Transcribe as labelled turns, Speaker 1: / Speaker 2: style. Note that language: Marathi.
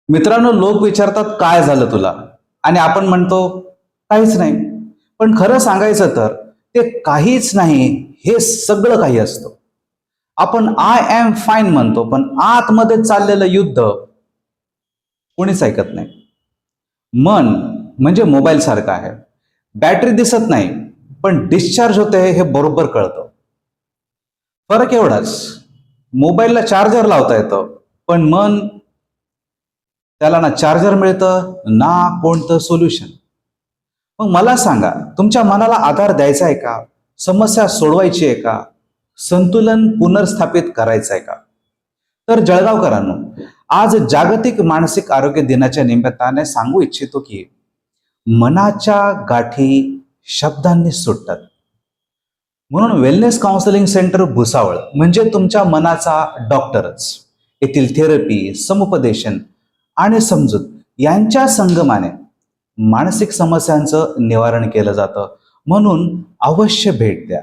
Speaker 1: मित्रांनो, लोक विचारतात काय झालं तुला, आणि आपण म्हणतो काहीच नाही. पण खरं सांगायचं तर ते काहीच नाही हे सगळं काही असतं. आपण आय एम फाईन म्हणतो, पण आतमध्ये चाललेलं युद्ध कोणीच ऐकत नाही. मन म्हणजे मोबाईल सारखं आहे. बॅटरी दिसत नाही, पण डिस्चार्ज होते हे बरोबर कळतं. फरक एवढाच, मोबाईलला चार्जर लावता येतं, पण मन त्याला ना चार्जर मिळतं ना कोणतं सोल्युशन. मग मला सांगा, तुमच्या मनाला आधार द्यायचा आहे का, समस्या सोडवायची आहे का, संतुलन पुनर्स्थापित करायचं आहे का? तर जळगावकरांनो, आज जागतिक मानसिक आरोग्य दिनाच्या निमित्ताने सांगू इच्छितो की मनाच्या गाठी शब्दांनी सुटतात. म्हणून वेलनेस काउन्सिलिंग सेंटर भुसावळ म्हणजे तुमच्या मनाचा डॉक्टरच. येथील थेरपी, समुपदेशन आणि समजूत यांच्या संगमाने मानसिक समस्यांचं निवारण केलं जातं. म्हणून अवश्य भेट द्या.